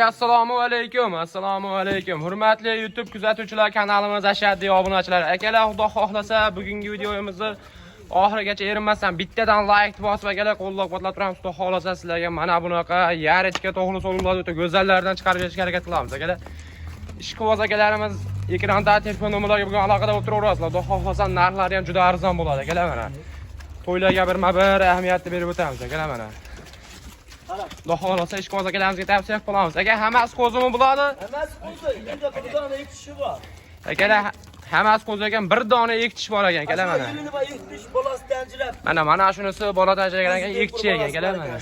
Assalomu alaykum. Hurmatli YouTube kuzatuvchilar, kanalimiz ashaddiy obunachilar. Akalar, Xudo xohlasa bugungi videomizni oxirigacha erinmasdan bittadan like bosib akalar qo'llab-quvvatlab turamiz. Xudo xohlasa sizlarga mana bunaqa yarichka to'g'ri so'luvlar o'ta go'zallardan chiqarib berishga harakat qilamiz akalar. Ishqiboz akalarimiz ekranda telefon nomerlariga bugun aloqada bo'lib turaverasizlar. Xudo xohlasa narxlari ham juda arzon bo'ladi akalar mana. To'ylarga birma-bir ahamiyatni berib o'tamiz akalar mana. Xudo xohlasa ishqiboz akalarimizga tavsiya qilamiz. Agar hammasi qo'zimi bo'ladi? Hammasi qo'zi, endi bir dona ektishi bor. Akalar, hammasi qo'zi ekan, bir dona ektish bor ekan, akalar mana. Ektish bolasidan ajrab. Mana shunisi boladan ajragan ekan, ektish ekan, akalar mana.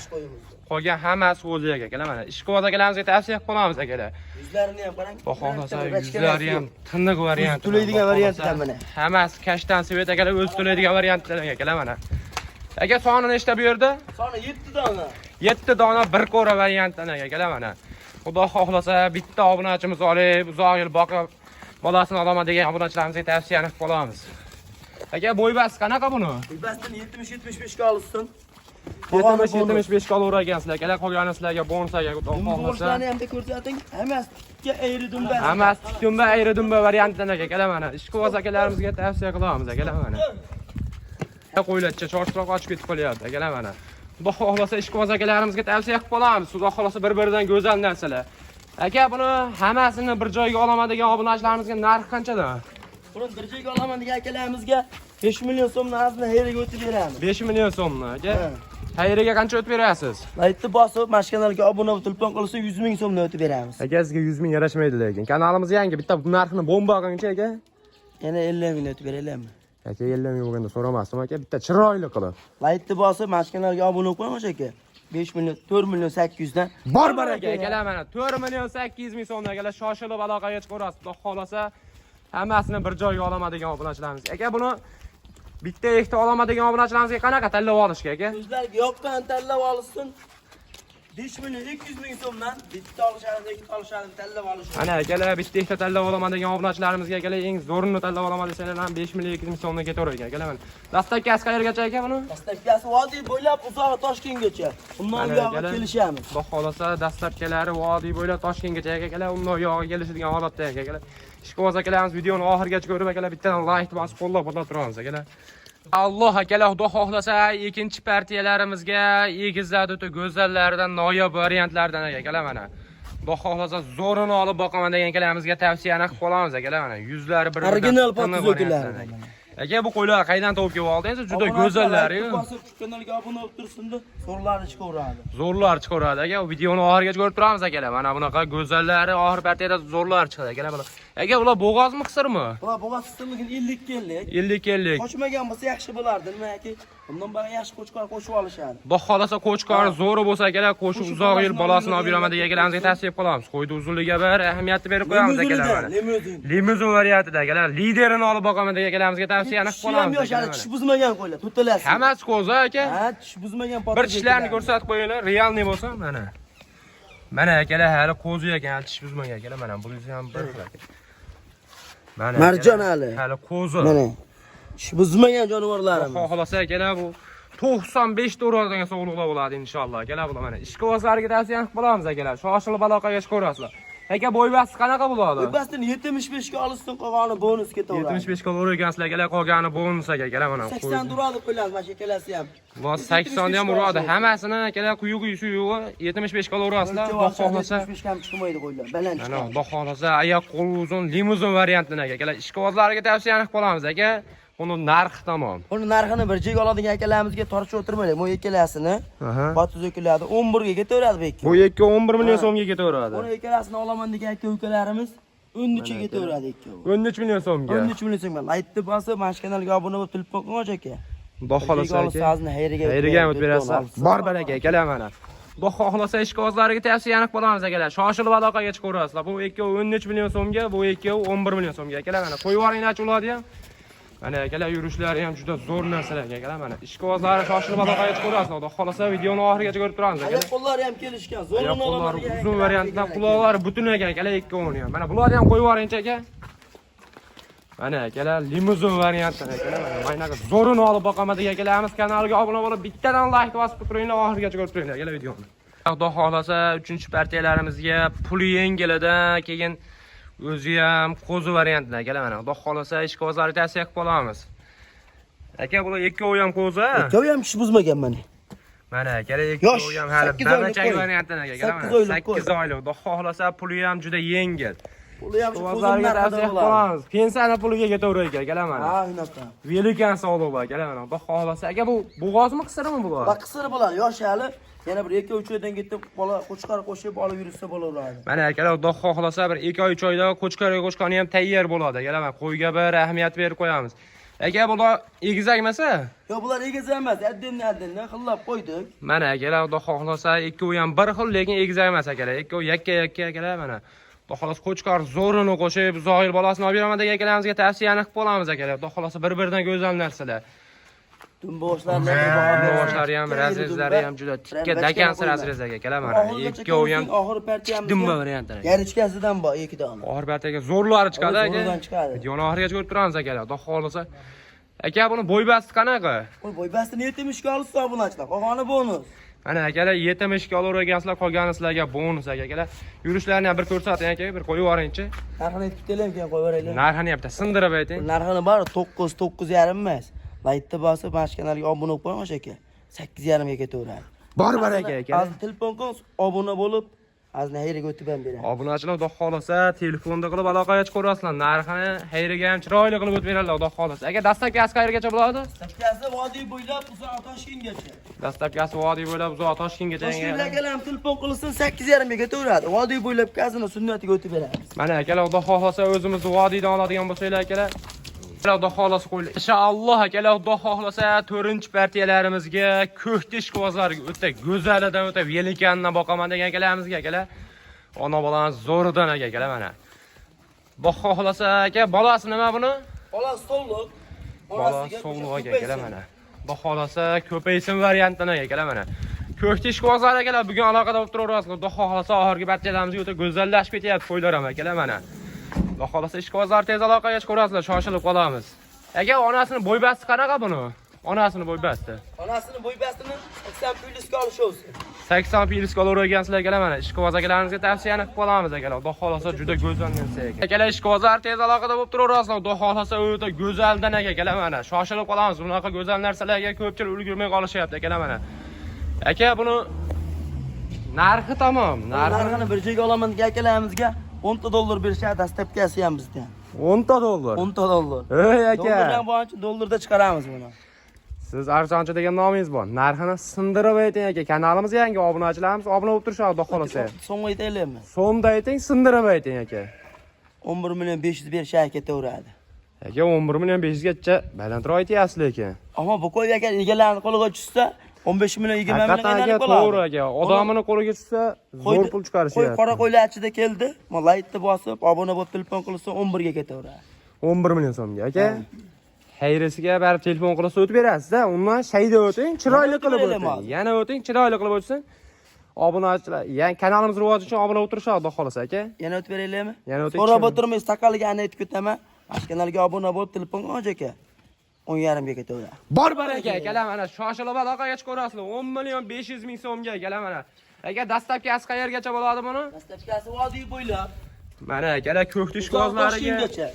Qolgan hammasi qo'zi ekan, akalar mana. Ishqiboz akalarimizga tavsiya qilamiz akalar. Yuzlarini ham qarang. Xudo xohlasa yuzlari ham tiniq variant. To'laydigan variantlar mana. Hammasi kashtan svet akalar, o'z to'laydigan variantlar akalar mana. Aka soni nechta bu yerda? Soni 7 dona. 7 dona bir ko'ra variantdan akalar mana. Xudo xohlasa bitta obunachimiz olib, uzoq yil boqib bolasini olaman degan obunachilarimizga tavsiyani qilib qolamiz. Aka bo'ybasi qanaqa buni? Bo'ybasidan 70-75 ga olsin. 70-75 ga olavergansizlar akalar, qolgani sizlarga bonusaga xudo xohlasa. Bonuslarni ham ko'rsating. Hammasiga ayri dumba. Hammasi dumba ayri dumba variantdan akalar mana. Ishqiboz akalarimizga tavsiya qilamiz akalar mana. Qo'ylatcha chorchiroq ochib ketib qolyapti akalar mana. Xudo xohlasa ishqiboz akalarimizga tavsiya qilib qolamiz. Xudo xohlasa bir-biridan go'zal narsalar. Aka buni hammasini bir joyga olaman degan obunachilarimizga narxi qanchadan? Buni bir joyga olaman degan akalarimizga 5 million so'mni arzini hayriga o'tib beramiz. 5 million so'mni aka. Hayriga qancha o'tib berasiz? Laytni bosib, mana shu kanalga obuna bo'lib telefon qilsa 100 ming so'mni o'tib beramiz. Aka sizga 100 ming yarashmaydi lekin. Kanalimiz yangi, bitta bu narxini bomba qilgancha aka. Yana 50 ming o'tib beraylikmi? Aka 50 ming bo'lganda so'ramasdim aka, bitta chiroyli qilib. Laytni bosib, mana shu kanalga obuna bo'lib qo'ying aka. 5 million, 4 million 800 dan bor aka akalar mana 4 million 800 ming so'mdan akalar shoshilib aloqaga chiqarasiz. Xudo xohlasa hammasini bir joyga olaman degan obunachilarimiz. Aka buni bitta ikkita olaman degan obunachilarimizga qanaqa tanlab olishga aka? O'zlariga yoqqan tanlab olsin. 5 million 200 ming so'mdan bitta olishadi, ikkita olishadi tanlab olish. Mana akalar bitta ikkita tanlab olaman degan obunachilarimizga akalar eng zo'rini tanlab olaman desalar ham 5 million 200 ming so'mdan ketaverar ekan akalar mana. Dastavkasi qayergacha aka buni? Dastavkasi vodiy bo'ylab uzog'i Toshkentgacha. Undan uyog'iga kelishamiz. Xudo xohlasa dastavkalari vodiy bo'ylab Toshkentgacha akalar, undan uyog'iga kelishadigan holatda akalar. Ishqiboz akalarimiz videoni oxirigacha ko'rib akalar bittadan like bosib qo'llab-quvvatlab turamiz akalar. Alloh akalar, xudo xohlasa ikkinchi partiyalarimizga egizladi o'ta go'zallardan, noyob variantlardan akalar mana. Xudo xohlasa zo'rini olib boqaman degan akalarimizga tavsiyani qilib qolamiz akalar mana. Yuzlari bir-biridan original potizokilar. Aka bu qo'ylar qaydan topib kelib oldingiz? Juda go'zallar-ku. Bosib shu kanalga obuna bo'lib tursinda, zo'rlari chiqaveradi. Zo'rlar chiqaveradi aka. Bu videoni oxirigacha ko'rib turamiz akalar. Mana bunaqa go'zallari oxir partiyada zo'rlar chiqadi akalar bular. Aka ular bo'g'ozmi, qisirmi? Bular bo'g'oz qisirligini 50 kellik. 50 kellik. Qo'shmagan bo'lsa yaxshi bo'lardi, nimaki? Bundan bari yaxshi qo'chqor qo'shib olishadi. Xudo xohlasa qo'chqor zo'ri bo'lsa akalar, qo'shib uzoq yil bolasini olib yuraman degan akalarimizga tavsiya qilamiz. Qo'ydi uzunligiga bir ahamiyatni berib qo'yamiz akalar mana. Limuzin variantida akalar, liderini olib boqaman degan akalarimizga tavsiyani qilib qolamiz. Tish buzmagan qo'ylar, to'talasi. Hammasi qo'zi aka. Ha, tish buzmagan potiz. Bir tishlarni ko'rsatib qo'yinglar, realniy bo'lsa mana. Mana akalar hali qo'zi ekan, tish buzmagan akalar mana. Bunisi ham bir xil aka. Mana Marjon hali qo'zi. Mana. Tish buzmagan jonivorlarimiz. Xudo xohlasa akalar bu 95 to'g'ridan sog'liqlar bo'ladi inshaalloh akalar bular mana. Ishqibozlarga tavsiya qilib qolamiz akalar. Shoshilib aloqaga chiqaverasizlar. Aka bo'ybasi qanaqa bo'ladi? Bo'ybasidan 75 ga olsin, qolgani bonus ketaveradi. 75 ga o'rgansizlar akalar, qolgani bonus akalar mana. 80 turadi qo'ylar, mana kelasi ham. Va 80 da ham uradi. Hammasini akalar quyuq suyug'i 75 ga urasizlar. Xudo xohlasa 75 ga ham chiqmaydi qo'ylar. Baland. Mana xudo xohlasa oyoq qo'l uzun limuzin variantidan akalar. Ishqibozlarga tavsiyani qilib qolamiz aka. Uni narxi tamom. Uni narxini bir joyga oladigan akalarimizga tortishib o'tirmaylik. Bu ikkalasini potiz o'kiladi 11 ga ketaveradi bu ikki. Bu ikki 11 million so'mga ketaveradi. Uni ikkalasini olaman degan aka-ukalarimiz 13 ga ketaveradi ikkovi. 13 million so'mga. 13 million so'mga. Laytni bosib, mana shu kanalga obuna bo'lib telefon qiling aka. Xudo xohlasa aka. Hayriga o'tib berasiz. Bor aka akalar mana. Xudo xohlasa ishqibozlarga tavsiyani qilib qolamiz akalar. Shoshilib aloqaga chiqaverasizlar. Bu ikkovi 13 million so'mga, bu ikkovi 11 million so'mga akalar mana. Qo'yib yuboringlar ularni ham. Mana akalar yurishlari ham juda zo'r narsalar akalar mana. Ishqibozlari shoshilib aloqaga chiqaverasizlar. Xudo xohlasa videoni oxirigacha ko'rib turamiz akalar. Qo'llari ham kelishgan, zo'rini olaman degan. Uzun variantdan quloqlari butun ekan akalar ikkovini ham. Mana bularni ham qo'yib yuboringchi aka. Mana akalar limuzin variantdan akalar mana. Maynaqa zo'rini olib boqaman degan akalarimiz kanaliga obuna bo'lib bittadan like bosib turinglar, oxirigacha ko'rib turinglar akalar videoni. Xudo xohlasa 3-partiyalarimizga puli yengilidan keyin o'zi ham qo'zi variantida kelar mana. Xudo xohlasa ishqibozlarga tavsiya qilib qolamiz. Aka, bular ikkovi ham qo'zi. Ikkovi ham ish buzmagan mana. Mana kerak ikkovi ham hali barachak variantida kelar mana. 8 oylik. Xudo xohlasa puli ham juda yengil. Puli ham Ishqibozlarga tavsiya qilib qolamiz. Pensiyani puliga ketaverar ekan, kelar mana. Ha, shunaqa. Velikan sog'liqlar, kelar mana. Xudo xohlasa. Aka, bu bo'g'ozmi, qisirmi bular? Va qisir bo'ladi, yosh hali. Yana bir 2-3 oydan ketib bola qo'chqar qo'shib olib yursa bo'laveradi. Mana akalar, Xudo xohlasa bir 2-3 oyda qo'chqani ham tayyor bo'ladi. Kelaman, qo'yga bir ahamiyat berib qo'yamiz. Aka, bular egizakmasa? Yo'q, bular egiz emas, addindan xillab qo'ydik. Mana akalar, Xudo xohlasa ikkovi ham bir xil, lekin egizak emas akalar. Ikkovi yakka akalar mana. Xudo xohlasa qo'chqar zo'rini qo'shib, zohir bolasini olib beraman degan akalarimizga tavsiyani qilib qolamiz akalar. Xudo xohlasa bir-biridan go'zal narsalar. Boshlar ham, razrezlari ham juda tikka dakansi razrezlarga kelaman. Ikkovi ham oxir partiyamiz. dumba variantlar. Yarichkasidan bor 2 dona. Oxir partiyaga zo'rlari chiqadi aka. Zo'rdan chiqadi. Videoni oxirigacha ko'rib turamiz akalar. Xudo xohlasa. Aka, buni bo'ybasti qanaqa? Bo'ybastini 70 ga olsa obunachilar. Qolgani bonus. Mana akalar 70 ga olavergansizlar, qolgani sizlarga bonus akalar. Yurishlarini ham bir ko'rsating aka, bir qo'yib yuboringchi. Narxini aytib kelaymi, keyin qo'yib yuboraylik. Narxini ham sindirib ayting. Narxini bor 9.5 emas. Laytni bosib, mana shu kanalga obuna bo'lib qo'ying o'sha aka. 8.5 ga ketaveradi. Bor aka. Hozir telefon qilib obuna bo'lib, azna hayriga o'tib ham beradi. Obunachilar Xudo xohlasa telefonda qilib aloqaga chiqaverasizlar. Narxini hayriga ham chiroyli qilib o'tib beradilar Xudo xohlasa. Aka, dastlabkasi qayergacha bo'ladi? Dastlabkasi vodiy bo'ylab uzoq Toshkentgacha. Dastlabkasi vodiy bo'ylab uzoq Toshkentgacha. Toshkentga ham telefon qilsa 8.5 ga ketaveradi. Vodiy bo'ylab kazini sunnatiga o'tib beramiz. Mana akalar, Xudo xohlasa o'zimizni vodiydan oladigan bo'lsanglar akalar, Xudo xohlasa qo'ylar. Inshaalloh akalar, Xudo xohlasa 4-partiyalarimizga ko'hti ishqibozlarga o'ta go'zalidan o'ta velikandan boqaman degan akalarimizga akalar. Ona bolani zo'ridan akalar mana. Xudo xohlasa aka, bolasi nima buni? Bolasi sog'liq. Bolasi sog'liq akalar mana. Xudo xohlasa ko'paysin variantdan akalar mana. Ko'hti ishqibozlar akalar, bugun aloqada bo'lib turaverasiz. Xudo xohlasa oxirgi partiyalarimizga o'ta go'zallashib ketyapti qo'ylar ham akalar mana. Xudo xohlasa ishqibozlar tez aloqaga chiqaverasizlar, shoshilib qolamiz. Aka, onasini bo'ybasti qanaqa buni? Onasini bo'ybasti. Onasini bo'ybastini 80 plyusga olishasiz. 80 plyusga olavergansizlar akalar mana. Ishqiboz akalarimizga tavsiyani qilib qolamiz akalar. Xudo xohlasa juda go'zal narsa ekan. Akalar, ishqibozlar tez aloqada bo'lib turaverasizlar. Xudo xohlasa o'ta go'zaldan akalar mana. Shoshilib qolamiz. Bunaqa go'zal narsalarga ko'pchilik ulgurmay qolishyapti akalar mana. Aka, buni narxi tamom. Narxini bir joyga olaman degan akalarimizga $10 berishadi, dastlabkasi ham bizdan. $10. $10. Ey aka. Dollardan bo'yicha dollarda chiqaramiz buni. Siz arzonchi degan nomingiz bor. Narxini sindirib ayting aka. Kanalimiz yangi, obunachilarimiz obuna bo'lib turishadi, Xudo xohlasa. So'm aytaylikmi? So'mda ayting, sindirib ayting aka. 11.500.000 berishga ketaveradi. Aka, 11.500.000 gacha balandroq aytyapsiz lekin. Ammo bu qo'y aka egalarni qo'liga tushsa 15 million 20 million aylanib qoladi. To'g'ri aka. Odamini qo'liga tushsa zo'r pul chiqarishyapti. Qo'y qora qo'ylar ichida keldi. Men laytni bosib, obuna bo'lib telefon qilsa 11 ga ketaveradi. 11 million so'mga aka. Hayrisiga barib telefon qilsa o'tib berasiz-da. Undan shayda o'ting, chiroyli qilib o'ting. Yana o'ting, chiroyli qilib o'tsin. Obunachilar, ya'ni kanalimiz rivoji uchun obuna bo'lib turishadi, Xudo xohlasa aka. Yana o'tib beraylikmi? Yana o'ting. So'rab o'tirmaysiz, taqalligini aytib ketaman. Mana kanalga obuna bo'lib telefon qilgan aka. 10.5 ga ketaveradi. Bor aka, akalar mana shoshilib aloqaga chiqaverasizlar. 10.500.000 so'mga akalar mana. Aka, dastlabkasi qayergacha bo'ladi buni? Dastlabkasi vodiy bo'ylab. Mana akalar, ko'hti ishqibozlariga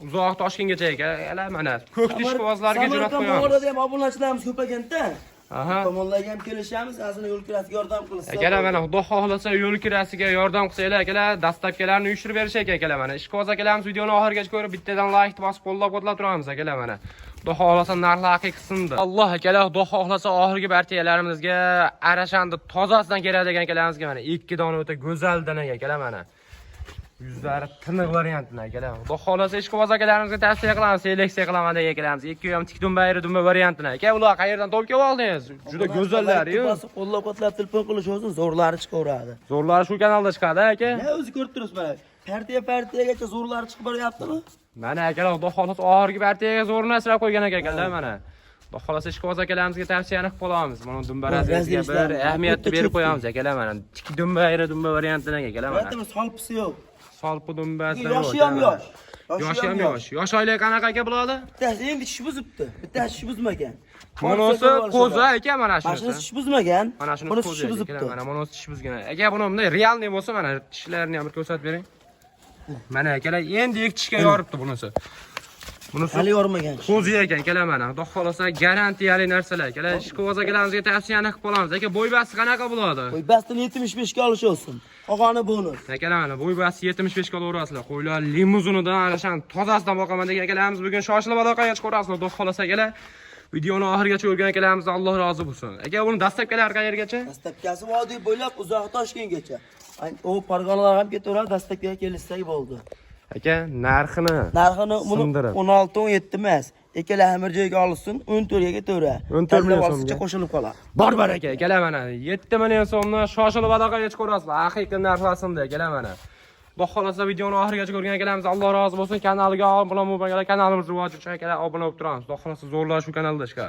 uzoq Toshkentgacha akalar mana. Ko'hti ishqibozlariga jo'natib qo'yamiz. Samarqand ham obunachilarimiz ko'payganda. Aha. Tomonlarga ham kelishamiz, azini yo'l kirasiga yordam qilsa. Akalar mana Xudo xohlasa yo'l kirasiga yordam qilsanglar akalar, dastlabkilarni uyushtirib berishak akalar mana. Ishqiboz akalarimiz videoni oxirigacha ko'rib, bittadan like bosib qo'llab-quvvatlab turamiz akalar mana. Xudo xohlasa narxlar haqiqiy qismda. Alloh akalar, Xudo xohlasa oxirgi partiyalarimizga arashandi tozasidan keladigan akalarimizga mana 2 dona o'ta go'zaldan akalar mana. Yuzlari tiniq variantdan akalar. Xudo xohlasa ishqiboz akalarimizga tavsiya qilamiz, seleksiya qilaman degan akalarimiz. Ikki ham tik dumba variantdan. Aka, ular qayerdan topib kelib oldingiz? Juda go'zallari-yu. Qo'llab-quvvatlab telefon qilish o'zi zo'rlari chiqaveradi. Zo'rlari shu kanalda chiqadi aka. Ya o'zi ko'rib turibsiz mana. Partiyagacha zo'rlari chiqib boryaptimi? Mana akalar, Xudo xohlasa oxirgi partiyaga zo'rni asrab qo'ygan akalar mana. Xudo xohlasa ishqiboz akalarimizga tavsiyani qilib qolamiz. Mana dumba razresiga bir ahamiyatni berib qo'yamiz akalar mana. Tik dumba variantdan akalar mana. Aytamiz, solpisi yo'q. Solpi dumbasi yo'q. Yoshi ham yosh. Yoshi ham yosh. Yosh oylik qanaqa aka bo'ladi? Bittasi endi tish buzibdi. Bittasi tish buzmagan. Bunisi qo'zi aka mana Mana shunisi. shuni tish buzmagan. Mana shuni Buni qo'zi tish aka. buzibdi. Mana bunisi tish buzgan. Aka buni bunday realniy bo'lsa mana tishlarini ham bir ko'rsatib bering. Mana akalar endi ikki tishga yoribdi bunisi. Bunisi Hali yormagan. qo'zi ekan akalar mana. Xudo xolasa garantiyali narsalar. Akalar ishqiboz akalarimizga tavsiyani qilib qolamiz. Aka bo'y basti qanaqa bo'ladi? Qo'y bastini 75 ga olish olsin. Qolgani bonus. Akalar mana bo'y basti 75 ga o'rasizlar. Qo'ylar limuzinidan alashan tozasidan boqaman degan akalarimiz bugun shoshilib aloqaga chiqarasizlar. Xudo xolasa akalar videoni oxirigacha ko'rgan akalarimiz Alloh rozi bo'lsin. Aka buni dastlabkilar qayergacha? Dastlabkasi vodiy bo'ylab uzoq Toshkentgacha. O pargonalar ham ketaveradi, dastlabkiga kelishsak bo'ldi. Aka narxini Buni sindirib. 16-17 emas. Ikkala hamir joyga olsin, 14 ga ketaveradi. 14 million so'mga qo'shilib qoladi. Bor aka, akalar mana 7 million so'mni shoshilib aloqaga chiqarasizlar. Haqiqiy narxlasimda akalar mana. Xudo xolasa videoni oxirigacha ko'rgan akalarimiz Alloh rozi bo'lsin. Kanaliga obuna bo'lmaganlar kanalimizni rivoj uchun akalar obuna bo'lib turamiz. Xudo xolasa zo'rlar shu kanalda chiqadi.